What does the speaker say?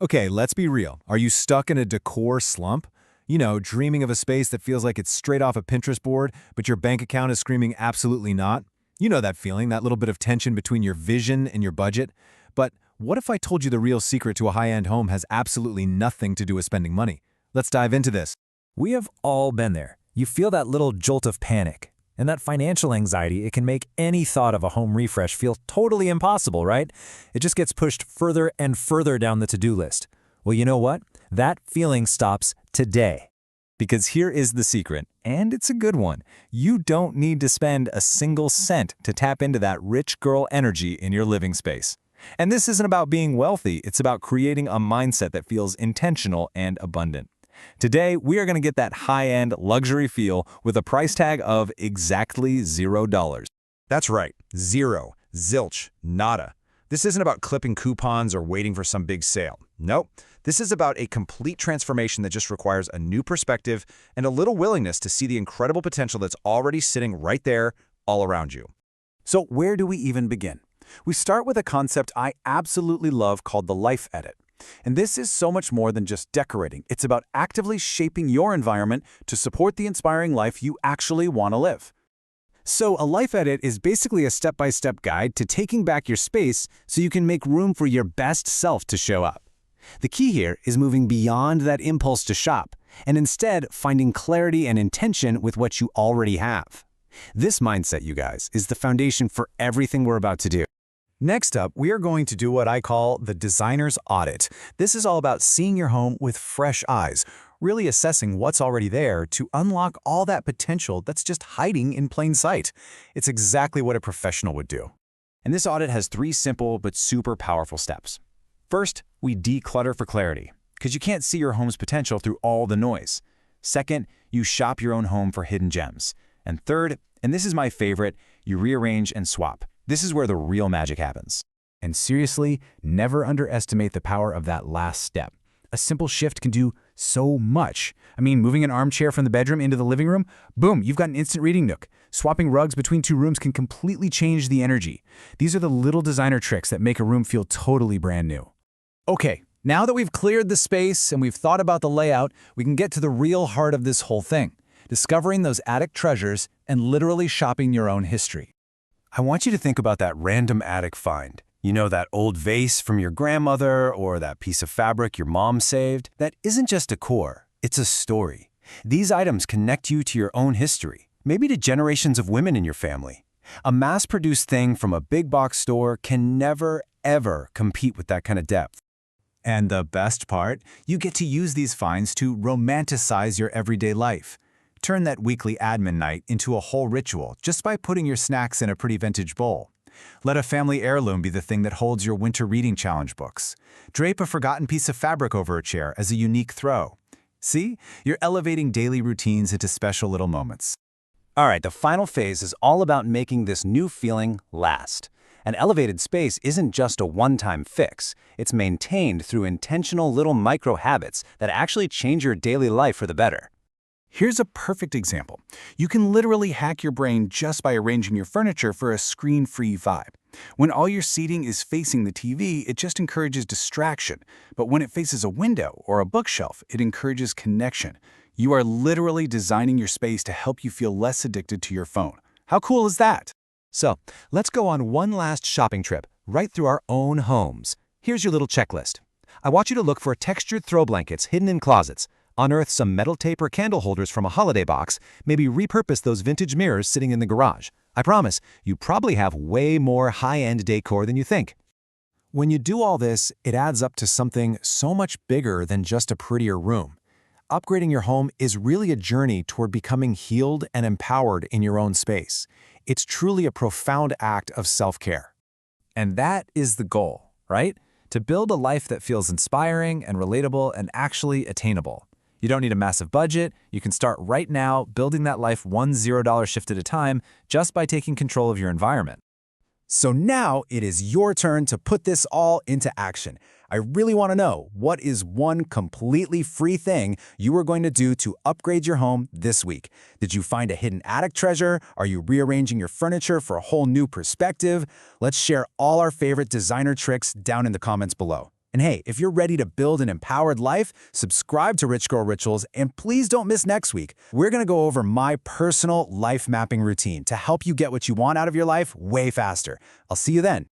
Okay, let's be real. Are you stuck in a decor slump? Dreaming of a space that feels like it's straight off a Pinterest board, but your bank account is screaming absolutely not? You know that feeling, that little bit of tension between your vision and your budget. But what if I told you the real secret to a high-end home has absolutely nothing to do with spending money? Let's dive into this. We have all been there. You feel that little jolt of panic. And that financial anxiety, it can make any thought of a home refresh feel totally impossible, right? It just gets pushed further and further down the to-do list. Well, you know what? That feeling stops today. Because here is the secret, and it's a good one. You don't need to spend a single cent to tap into that rich girl energy in your living space. And this isn't about being wealthy, it's about creating a mindset that feels intentional and abundant. Today, we are going to get that high-end luxury feel with a price tag of exactly $0. That's right, zero, zilch, nada. This isn't about clipping coupons or waiting for some big sale. Nope, this is about a complete transformation that just requires a new perspective and a little willingness to see the incredible potential that's already sitting right there all around you. So where do we even begin? We start with a concept I absolutely love called the life edit. And this is so much more than just decorating. It's about actively shaping your environment to support the inspiring life you actually want to live. So a life edit is basically a step-by-step guide to taking back your space so you can make room for your best self to show up. The key here is moving beyond that impulse to shop and instead finding clarity and intention with what you already have. This mindset, you guys, is the foundation for everything we're about to do. Next up, we are going to do what I call the designer's audit. This is all about seeing your home with fresh eyes, really assessing what's already there to unlock all that potential that's just hiding in plain sight. It's exactly what a professional would do. And this audit has 3 simple but super powerful steps. First, we declutter for clarity, because you can't see your home's potential through all the noise. Second, you shop your own home for hidden gems. And third, and this is my favorite, you rearrange and swap. This is where the real magic happens. And seriously, never underestimate the power of that last step. A simple shift can do so much. I mean, moving an armchair from the bedroom into the living room, boom, you've got an instant reading nook. Swapping rugs between 2 rooms can completely change the energy. These are the little designer tricks that make a room feel totally brand new. Okay, now that we've cleared the space and we've thought about the layout, we can get to the real heart of this whole thing, discovering those attic treasures and literally shopping your own history. I want you to think about that random attic find. You know, that old vase from your grandmother or that piece of fabric your mom saved? That isn't just decor, it's a story. These items connect you to your own history, maybe to generations of women in your family. A mass-produced thing from a big box store can never, ever compete with that kind of depth. And the best part, you get to use these finds to romanticize your everyday life. Turn that weekly admin night into a whole ritual just by putting your snacks in a pretty vintage bowl. Let a family heirloom be the thing that holds your winter reading challenge books. Drape a forgotten piece of fabric over a chair as a unique throw. See? You're elevating daily routines into special little moments. All right, the final phase is all about making this new feeling last. An elevated space isn't just a one-time fix. It's maintained through intentional little micro-habits that actually change your daily life for the better. Here's a perfect example. You can literally hack your brain just by arranging your furniture for a screen-free vibe. When all your seating is facing the TV, it just encourages distraction. But when it faces a window or a bookshelf, it encourages connection. You are literally designing your space to help you feel less addicted to your phone. How cool is that? So, let's go on one last shopping trip, right through our own homes. Here's your little checklist. I want you to look for textured throw blankets hidden in closets. Unearth some metal tape or candle holders from a holiday box, maybe repurpose those vintage mirrors sitting in the garage. I promise, you probably have way more high-end decor than you think. When you do all this, it adds up to something so much bigger than just a prettier room. Upgrading your home is really a journey toward becoming healed and empowered in your own space. It's truly a profound act of self-care. And that is the goal, right? To build a life that feels inspiring and relatable and actually attainable. You don't need a massive budget. You can start right now building that life one $0 shift at a time just by taking control of your environment. So now it is your turn to put this all into action. I really want to know, what is one completely free thing you are going to do to upgrade your home this week? Did you find a hidden attic treasure? Are you rearranging your furniture for a whole new perspective? Let's share all our favorite designer tricks down in the comments below. And hey, if you're ready to build an empowered life, subscribe to Rich Girl Rituals, and please don't miss next week. We're going to go over my personal life mapping routine to help you get what you want out of your life way faster. I'll see you then.